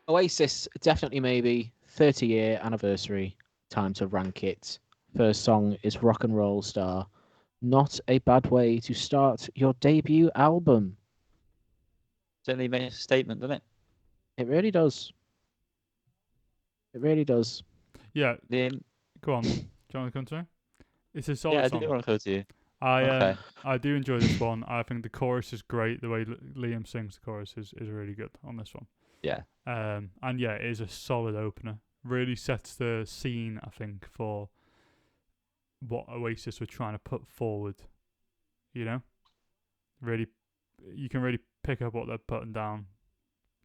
Oasis, definitely maybe 30-year anniversary. Time to rank it. First song is Rock and Roll Star. Not a bad way to start your debut album. Certainly makes a statement, doesn't it? It really does. It really does. Yeah, Liam? go on. Do you want to come to me? It's a Yeah, solid I do song. want to go to you. I Okay. I do enjoy this one. I think the chorus is great. The way Liam sings the chorus is really good on this one. Yeah. And yeah, it is a solid opener. Really sets the scene, I think, for what Oasis were trying to put forward. You know, really, you can really pick up what they're putting down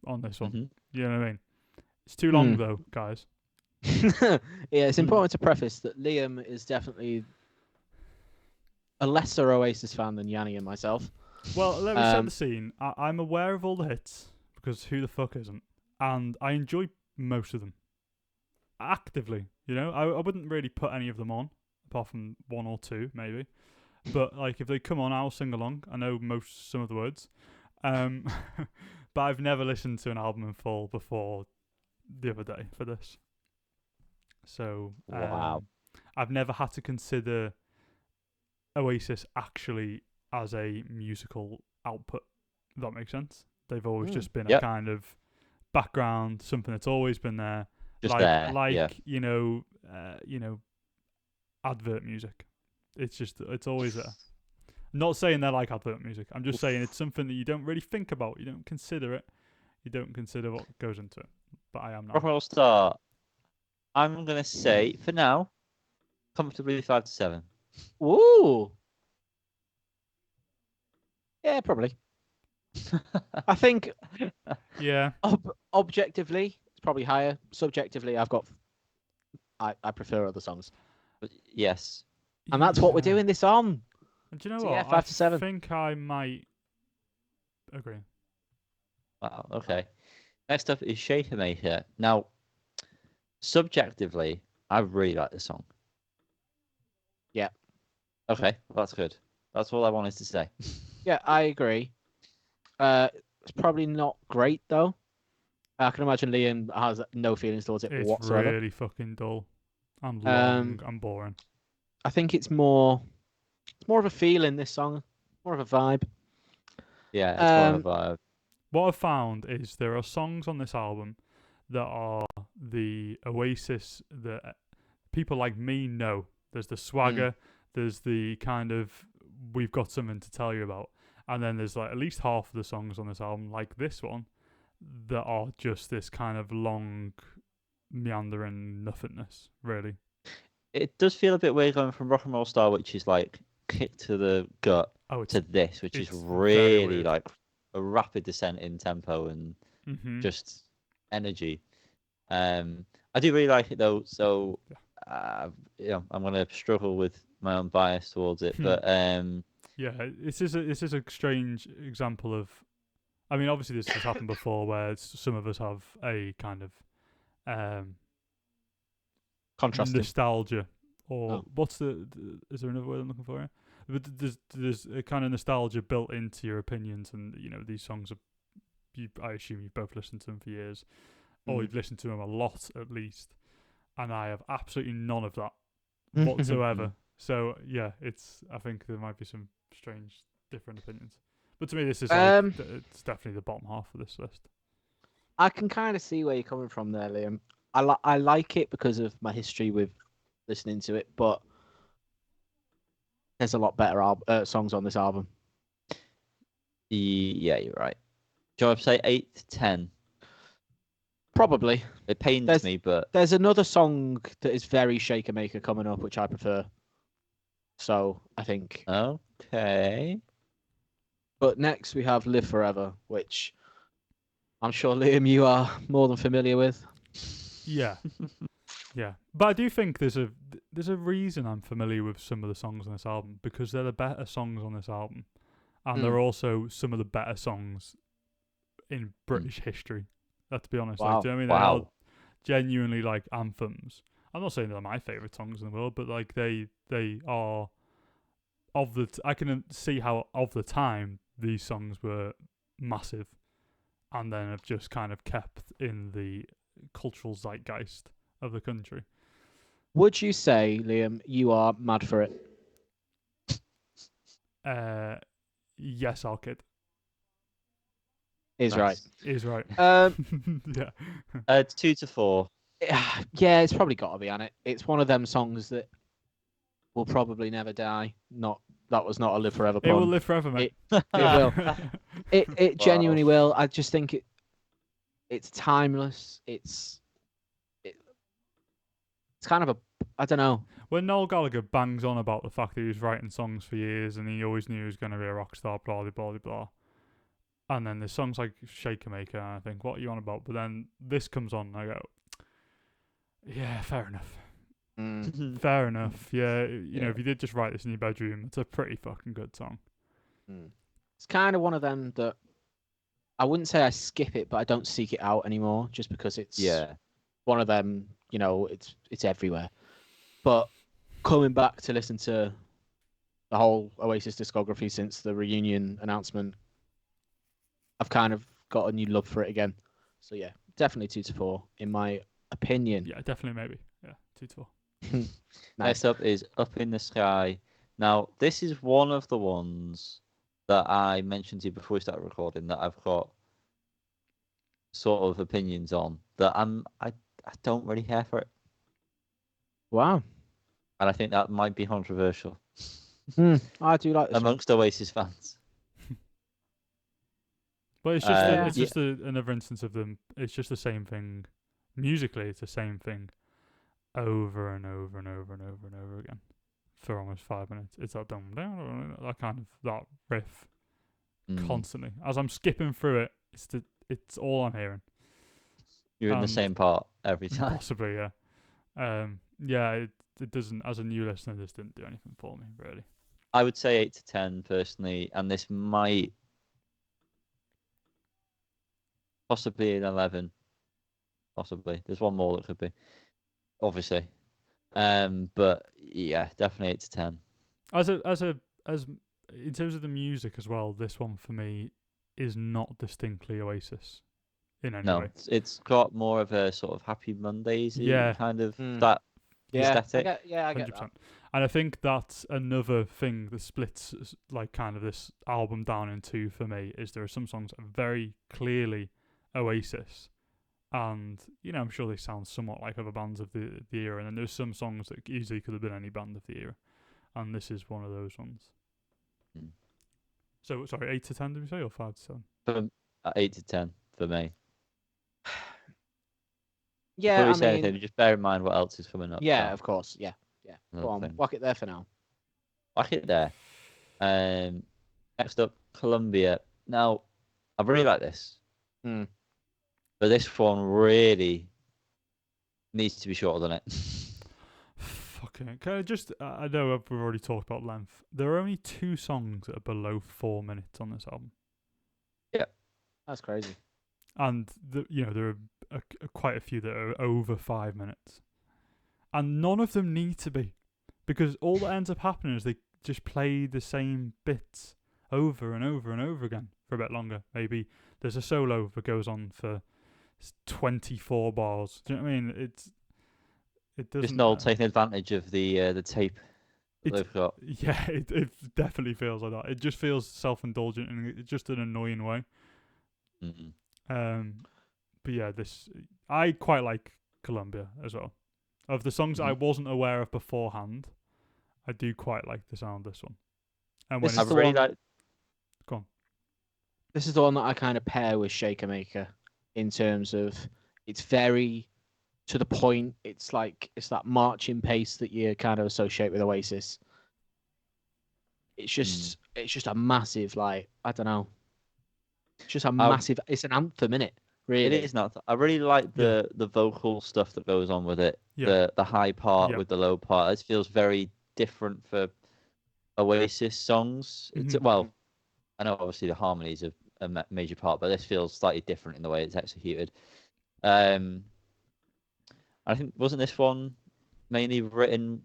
on this one. Mm-hmm. You know what I mean? It's too long Mm. though, guys. Yeah, it's Mm. important to preface that Liam is definitely a lesser Oasis fan than Yanni and myself. Well, let me set the scene. I'm aware of all the hits because who the fuck isn't? And I enjoy most of them actively. You know, I wouldn't really put any of them on apart from one or two maybe. But like if they come on, I'll sing along. I know some of the words. Um, but I've never listened to an album in full before the other day for this. So Wow. I've never had to consider Oasis actually as a musical output. If that makes sense. They've always just been a Yep. kind of background, something that's always been there, Just like there. Yeah. you know, advert music. It's always there. I'm not saying they're like advert music. I'm just saying it's something that you don't really think about. You don't consider it. You don't consider what goes into it. But I am now. Rock and Roll Star. I'm gonna say for now, comfortably 5 to 7. Ooh. Yeah, probably. I think Yeah. Objectively, it's probably higher. Subjectively, I prefer other songs. But yes. And that's what we're doing this on. And do you know So what? yeah, 5 to 7. I think I might agree. Wow. Okay. Next up is Shaker Maker. Now, subjectively, I really like the song. Yeah. Okay, well, that's good. That's all I wanted to say. Yeah, I agree. It's probably not great though. I can imagine Liam has no feelings towards it It's whatsoever. really fucking dull and long and boring. I think it's more of a feeling, this song, more of a vibe. Yeah, it's more of a vibe. What I've found is there are songs on this album that are the Oasis that people like me know. There's the swagger, there's the kind of we've got something to tell you about, and then there's like at least half of the songs on this album, like this one, that are just this kind of long, meandering nothingness, really. It does feel a bit weird going from Rock and Roll Star, which is like kick to the gut, to this, which is really like a rapid descent in tempo and just energy. I do really like it though, so I'm gonna struggle with my own bias towards it, but yeah, this is a strange example of. I mean, obviously this has happened before, where some of us have a kind of contrasting nostalgia, or what's is there another word I'm looking for here? But there's a kind of nostalgia built into your opinions, and you know these songs are. I assume you've both listened to them for years, or you've listened to them a lot at least, and I have absolutely none of that whatsoever. So yeah, I think there might be some strange different opinions, but to me this is it's definitely the bottom half of this list. I can kind of see where you're coming from there, Liam. I like it because of my history with listening to it, but there's a lot better songs on this album. Yeah, you're right. Do you want to say 8 to 10? Probably. It pains me, but there's another song that is very Shaker Maker coming up, which I prefer. So I think. Okay. But next we have Live Forever, which I'm sure, Liam, you are more than familiar with. Yeah. Yeah. But I do think there's a reason I'm familiar with some of the songs on this album, because they're the better songs on this album. And they're also some of the better songs in British history. Let's be honest. Wow. Like, do you know what I mean? They are genuinely like anthems. I'm not saying they're my favourite songs in the world, but like they are I can see how of the time these songs were massive, and then have just kind of kept in the cultural zeitgeist of the country. Would you say, Liam, you are mad for it? Yes, our kid Is right. is right. Yeah. It's 2 to 4. Yeah, it's probably got to be on it. It's one of them songs that will probably never die. That was not a live forever pun. It will live forever, mate. It will. It genuinely will. I just think it's timeless. It's kind of I don't know. When Noel Gallagher bangs on about the fact that he was writing songs for years and he always knew he was going to be a rock star, blah, blah, blah, blah. And then there's songs like Shaker Maker, and I think, what are you on about? But then this comes on, and I go, yeah, fair enough. Fair enough. Yeah, you know, if you did just write this in your bedroom, it's a pretty fucking good song. It's kind of one of them that I wouldn't say I skip it, but I don't seek it out anymore just because it's one of them, you know, it's everywhere. But coming back to listen to the whole Oasis discography since the reunion announcement, I've kind of got a new love for it again. So yeah, definitely 2 to 4 in my opinion. Yeah, definitely maybe. Yeah, 2 to 4. Nice. Next up is Up in the Sky. Now, this is one of the ones that I mentioned to you before we started recording that I've got sort of opinions on that I don't really care for it. Wow. And I think that might be controversial. I do like this amongst Oasis fans. But it's just just another instance of them. It's just the same thing. Musically, it's the same thing over and over and over and over and over again for almost 5 minutes. It's that that kind of that riff constantly. As I'm skipping through it, it's all I'm hearing. You're in the same part every time. Possibly, yeah. It doesn't. As a new listener, this didn't do anything for me, really. I would say 8 to 10 personally, and this might possibly an 11. Possibly, there's one more that could be, obviously, but yeah, definitely 8 to 10. As in terms of the music as well, this one for me is not distinctly Oasis in any way. No, it's got more of a sort of Happy Mondays kind of that aesthetic. I get 100%. That. And I think that's another thing that splits like kind of this album down in two for me, is there are some songs that are very clearly Oasis, and you know, I'm sure they sound somewhat like other bands of the era, and then there's some songs that easily could have been any band of the era, and this is one of those ones. So sorry, 8 to 10 did we say, or 5 to 7? 8 to 10 for me. Yeah, I mean, anything, just bear in mind what else is coming up. Yeah, of course. Yeah. Go on, whack it there for now. Whack it there. Next up, Columbia. Now, I really like this. But this one really needs to be shorter than it. Fucking. Can I just? I know we've already talked about length. There are only 2 songs that are below 4 minutes on this album. Yeah, that's crazy. And there are quite a few that are over 5 minutes, and none of them need to be, because all that ends up happening is they just play the same bits over and over and over again for a bit longer. Maybe there's a solo that goes on for 24 bars. Do you know what I mean? It doesn't. Just Noel taking advantage of the tape they've got. Yeah, it definitely feels like that. It just feels self-indulgent in just an annoying way. But yeah, I quite like Columbia as well. Of the songs I wasn't aware of beforehand, I do quite like the sound of this one. And when Go on. This is the one that I kind of pair with Shaker Maker in terms of it's very to the point. It's that marching pace that you kind of associate with Oasis. It's just a massive, like, I don't know. It's just a massive. It's an anthem, innit? Really, it is not. I really like the vocal stuff that goes on with it. Yeah. The high part with the low part. It feels very different for Oasis songs. Well, I know obviously the harmonies are a major part, but this feels slightly different in the way it's executed. I think wasn't this one mainly written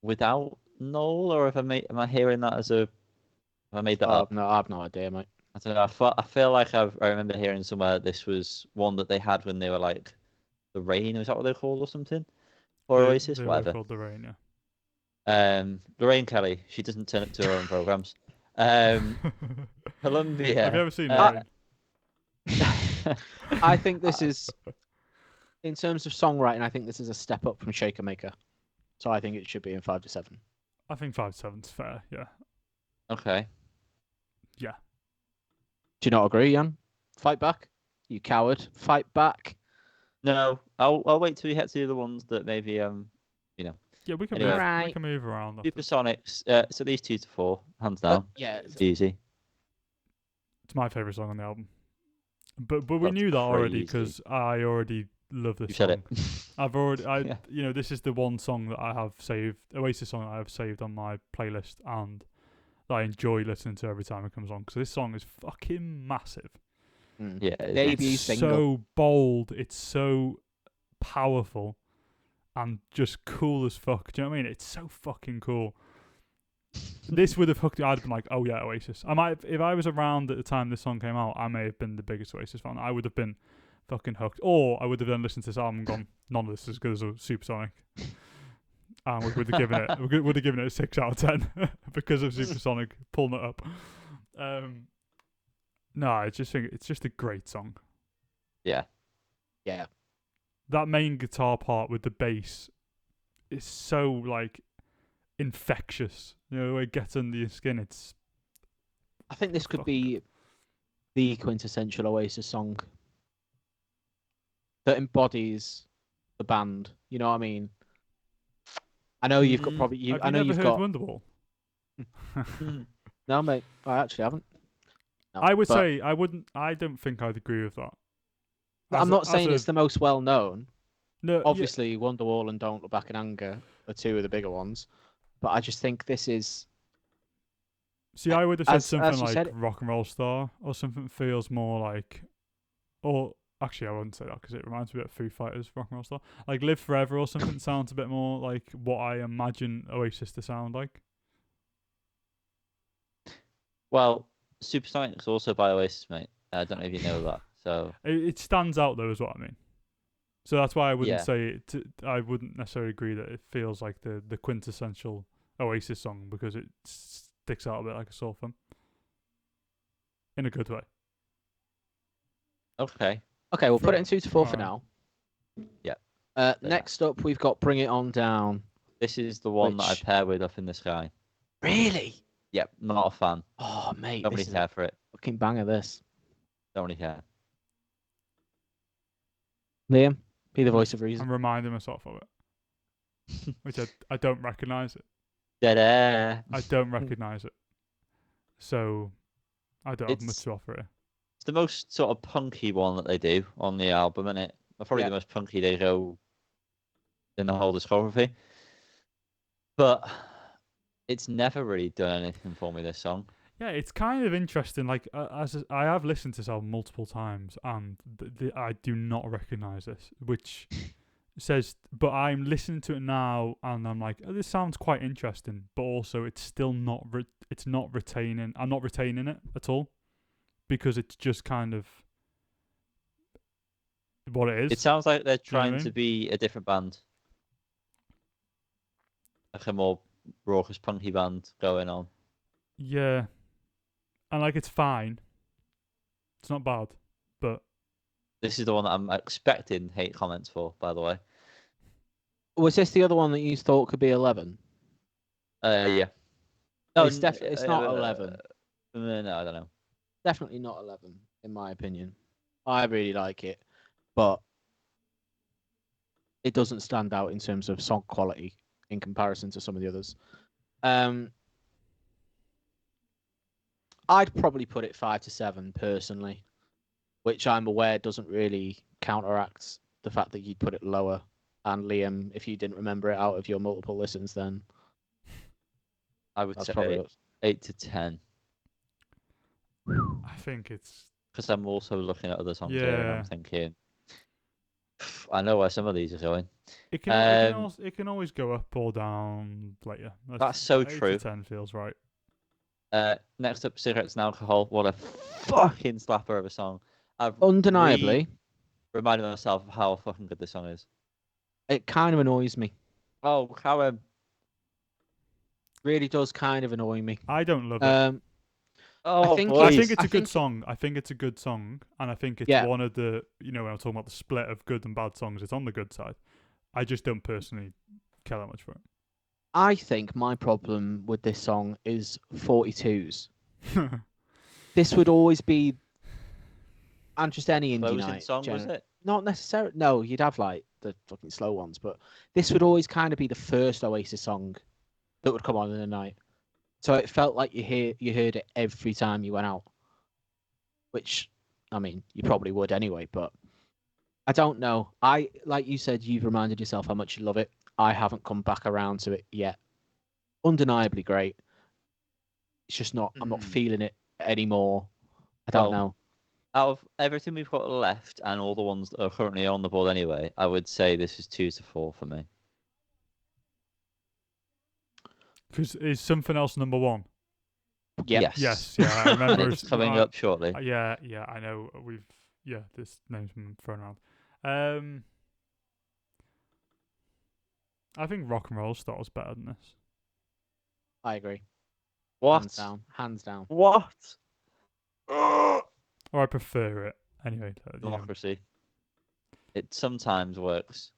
without Noel, or am I hearing that as a? Have I made that up? No, I have no idea, mate. I don't know. I feel like I remember hearing somewhere this was one that they had when they were like the Rain. Is that what they're called or something? Or Oasis, they whatever. were called the Rain, yeah. Lorraine Kelly. She doesn't turn up to her own programs. Columbia. Have you ever seen Lorraine? I think this is, in terms of songwriting, I think this is a step up from Shaker Maker. So I think it should be in 5 to 7. I think 5 to 7's fair, yeah. Okay. Yeah. Do you not agree, Jan? Fight back? You coward. Fight back. No, I'll wait till we get to the other ones that maybe you know. Yeah, we can Anyway. move. We can move around. Supersonics. It's at least 2 to 4, hands down. Yeah, it's easy. It's my favorite song on the album. But we That's knew that already crazy. because I already love this You song. said it. I've already, Yeah. you know, this is the one song that I have saved, Oasis song that I have saved on my playlist, and that I enjoy listening to every time it comes on because this song is fucking massive. Yeah, Debut It's single. so bold. It's so powerful, and just cool as fuck. Do you know what I mean? It's so fucking cool. This would have hooked me. I'd been like, oh yeah, Oasis. I might, if I was around at the time this song came out, I may have been the biggest Oasis fan. I would have been fucking hooked. Or I would have then listened to this album and gone, none of this is as good as a Supersonic. And we would have given it, we would have given it a 6 out of 10 because of Supersonic pulling it up. No, I just think it's just a great song. Yeah. Yeah. That main guitar part with the bass is so like infectious. You know, the way it gets under your skin. It's. I think this could be the quintessential Oasis song that embodies the band. You know what I mean? I know you've got probably. Have I know you you've never heard got. Wonderwall? No, mate. I actually haven't. No, I would but say I wouldn't. I don't think I'd agree with that. I'm not saying it's the most well known. No, Obviously, Wonderwall and Don't Look Back in Anger are 2 of the bigger ones, but I just think this is. See, I would have said as something you like said- Rock and Roll Star or something that feels more like, or actually I wouldn't say that because it reminds me of Foo Fighters, Rock and Roll Star, like Live Forever or something sounds a bit more like what I imagine Oasis to sound like. Well, Supersonic's also by Oasis, mate. I don't know if you know that. So It stands out though, is what I mean. So that's why I wouldn't Yeah. say it. I wouldn't necessarily agree that it feels like the quintessential Oasis song because it sticks out a bit like a sore thumb. In a good way. okay. Okay, we'll put it in 2 to 4 for Alright. now. Yeah. Next up, we've got Bring It On Down. This is the one that I Which- pair with Up in the Sky. Really? Yep, not a fan. Oh, mate, Don't this really is care a for it. fucking banger. This. Don't really care. Liam, be the voice of reason. I'm reminding myself of it, which I don't recognise it. Dead air. I don't recognise it. So I don't have much It's- to offer here. It's the most sort of punky one that they do on the album, isn't it? Probably Yeah. the most punky they go in the whole discography. But it's never really done anything for me, this song. Yeah, it's kind of interesting. Like, I have listened to this album multiple times, and I do not recognise this, which says. But I'm listening to it now, and I'm like, oh, this sounds quite interesting. But also, it's still not. It's not retaining. I'm not retaining it at all, because it's just kind of what it is. It sounds like they're Do you know what I trying to mean? be a different band. Like a more raucous, punky band going on. Yeah, and like it's fine. It's not bad, but This is the one that I'm expecting hate comments for, by the way. Was this the other one that you thought could be 11? Yeah. It's definitely it's not 11. No, I don't know. Definitely not 11, in my opinion. I really like it, but it doesn't stand out in terms of song quality in comparison to some of the others. I'd probably put it 5 to 7 personally, which I'm aware doesn't really counteract the fact that you'd put it lower. And Liam, if you didn't remember it out of your multiple listens, then I would that's say probably 8 to 10. I think it's Because I'm also looking at other songs here and Yeah. I'm thinking, I know where some of these are going. it can Um, it can always go up or down later. That's so 8 to true. 10 feels right. Next up, Cigarettes and Alcohol. What a fucking slapper of a song. I've Undeniably, reminded myself of how fucking good this song is. it kind of annoys me. Oh, how Really does kind of annoy me. I don't love it. Oh, I think it's a good song. I think it's a good song, and I think it's one of the, when I'm talking about the split of good and bad songs, it's on the good side. I just don't personally care that much for it. I think my problem with this song is 42s. This would always be, and just any indie night song, was it? Not necessarily. No, you'd have like the fucking slow ones, but this would always kind of be the first Oasis song that would come on in the night. So it felt like you heard it every time you went out, which, I mean, you probably would anyway. But I don't know. Like you said, you've reminded yourself how much you love it. I haven't come back around to it yet. Undeniably great. It's just not. I'm not feeling it anymore. I don't know. Out of everything we've got left and all the ones that are currently on the board anyway, I would say this is 2 to 4 for me. Because is Something Else number 1? Yeah. Yes. Yeah, I remember. It's coming up shortly. Yeah, I know. This name's been thrown around. I think Rock and Roll Star's better than this. I agree. What? Hands down. What? Or I prefer it. Anyway. Democracy. It sometimes works.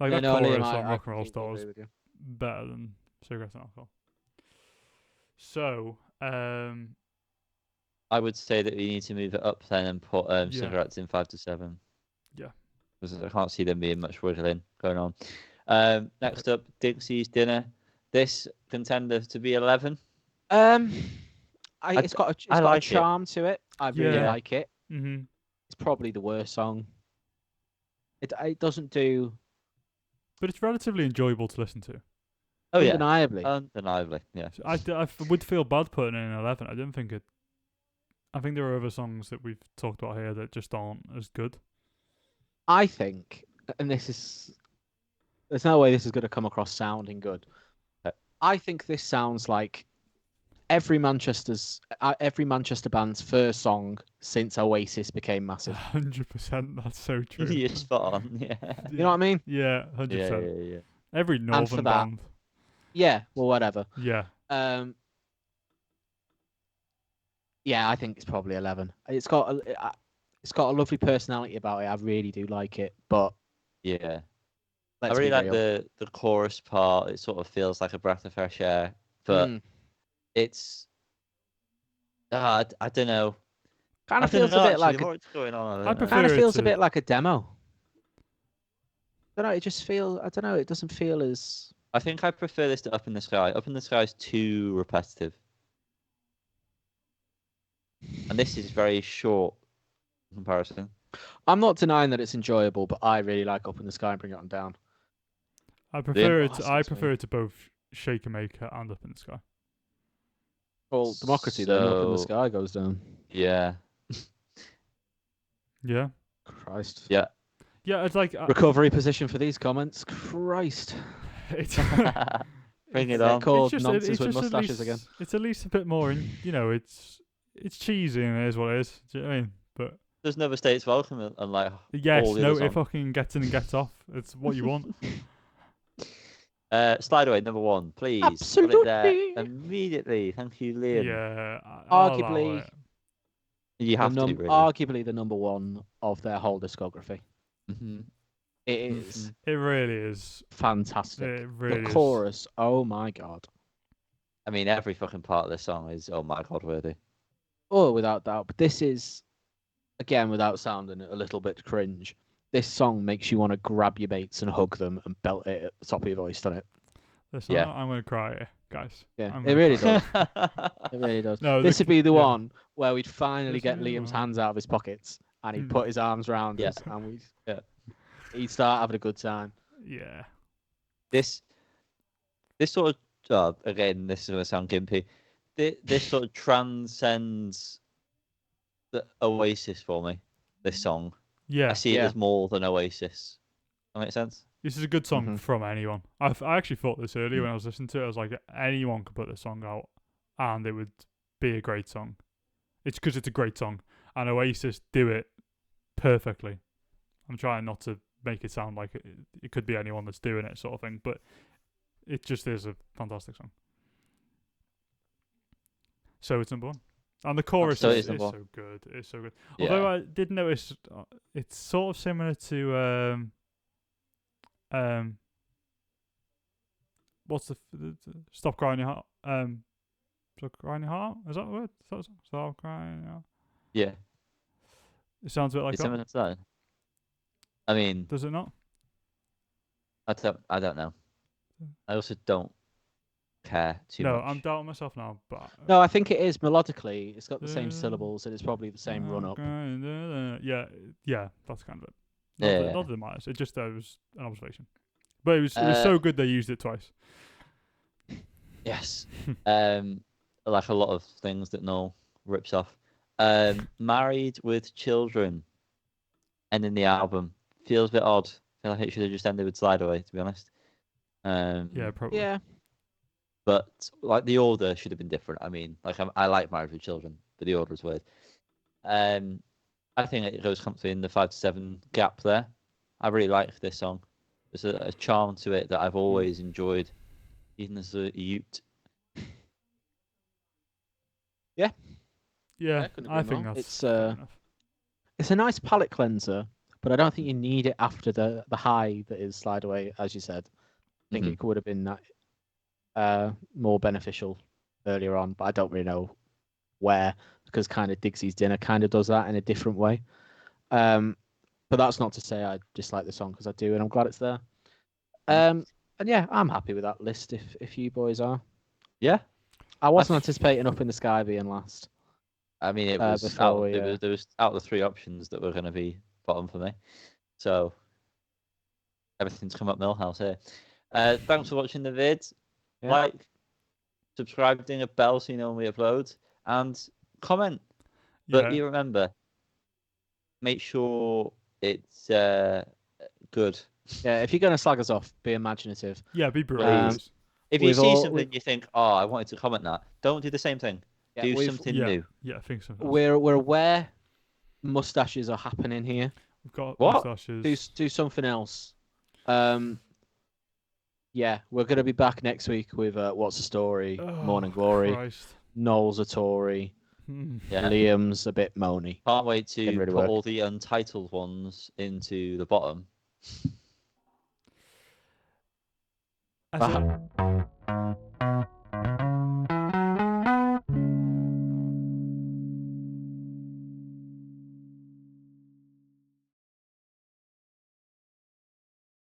Like that Liam, chorus on Rock and Roll Star's with you. better than Cigarettes and Alcohol. So, I would say that we need to move it up then and put Cigarettes in 5 to 7. Yeah. Because I can't see them being much wiggling going on. Next up, Dixie's Dinner. This contender to be 11. It's got a charm to it. I really like it. Mm-hmm. It's probably the worst song. It doesn't do. But it's relatively enjoyable to listen to. Oh yeah, undeniably. Yeah. I would feel bad putting it in 11. I didn't think it. I think there are other songs that we've talked about here that just aren't as good. I think, and there's no way this is going to come across sounding good. I think this sounds like every Manchester band's first song since Oasis became massive. 100%. That's so true. You're spot on. Yeah. You know what I mean? Yeah, 100%. Yeah. Every northern band. Yeah. Well, whatever. Yeah. Yeah, I think it's probably 11. It's got a lovely personality about it. I really do like it, but yeah, I really like the chorus part. It sort of feels like a breath of fresh air, but it's I don't know. Kind of feels a bit like what's going on. Kind of feels a bit like a demo. I don't know. It just feels. I don't know. It doesn't feel as. I think I prefer this to Up in the Sky. Up in the Sky is too repetitive. And this is very short in comparison. I'm not denying that it's enjoyable, but I really like Up in the Sky and Bring It On Down. I prefer it to both Shaker Maker and Up in the Sky. Well, Democracy then Up in the Sky goes down. Yeah. Yeah. Christ. Yeah. Yeah, it's like recovery position for these comments. Christ. Bring it on. Called nonsense with mustaches again. It's at least a bit more, it's cheesy and it is what it is. Do you know what I mean? But there's never states welcome and like it fucking gets in and gets off. It's what you want. Slide away number 1, please. Absolutely. Put it there immediately. Thank you, Liam. Yeah. Arguably, you have to. Really. Arguably the number 1 of their whole discography. Mm-hmm. It is. It really is fantastic. It really the chorus. Oh my god. I mean, every fucking part of this song is oh my god worthy. Oh, without doubt. But this is, again, without sounding a little bit cringe, this song makes you want to grab your mates and hug them and belt it at the top of your voice, doesn't it? Listen, yeah. I'm going to cry here, guys. Yeah, it really does. It really does. No, this would be the one where we'd finally get Liam's hands out of his pockets and he'd put his arms around us and he'd start having a good time. Yeah. This sort of, again, this is going to sound gimpy. This sort of transcends the Oasis for me, this song. Yeah. I see it as more than Oasis. That makes sense? This is a good song from anyone. I actually thought this earlier when I was listening to it. I was like, anyone could put this song out and it would be a great song. It's because it's a great song, and Oasis do it perfectly. I'm trying not to make it sound like it could be anyone that's doing it, sort of thing, but it just is a fantastic song. So it's number one. And the chorus is so good. It's so good. Yeah. Although I did notice it's sort of similar to what's the Stop Crying Your Heart? Stop Crying Your Heart? Is that the word? Stop Crying Your Heart? Yeah. It sounds a bit like it's that. similar to that. I mean, does it not? I don't know. I also don't care too much. No, I'm doubting myself now, but No, I think it is melodically. It's got the same syllables, and it's probably the same run up. Yeah, that's kind of it. Not that it matters. It just was an observation, but it was so good they used it twice. Yes, like a lot of things that Noel rips off. Married with Children, ending the album feels a bit odd. I feel like it should have just ended with Slide Away, to be honest. Yeah, probably. Yeah. But like the order should have been different. I mean, like I like Married with Children, but the order is weird. I think it goes comfortably in the 5 to 7 gap there. I really like this song. There's a charm to it that I've always enjoyed, even as a youth. Yeah. Yeah, I think that's it's a nice palate cleanser, but I don't think you need it after the high that is Slide Away, as you said. I think it would have been that more beneficial earlier on, but I don't really know where, because kind of Dixie's Dinner kind of does that in a different way. But that's not to say I dislike the song, because I do, and I'm glad it's there. And yeah, I'm happy with that list if you boys are. Yeah. I wasn't anticipating Up in the Sky being last. I mean, it was there was out of the 3 options that were going to be bottom for me. So everything's come up Millhouse here. Thanks for watching the vid. Yeah. Like, subscribe, ding a bell so you know when we upload, and comment. But you remember, make sure it's good. Yeah, if you're going to slag us off, be imaginative. Yeah, be brave. If you see something you think, oh, I wanted to comment that, don't do the same thing. Yeah, do something new. Yeah, I think so. We're aware mustaches are happening here. We've got mustaches. Do something else. Yeah, we're going to be back next week with What's the Story, Morning Glory, Christ. Noel's a Tory, Liam's a bit moany. Can't wait to put all the untitled ones into the bottom. That's it.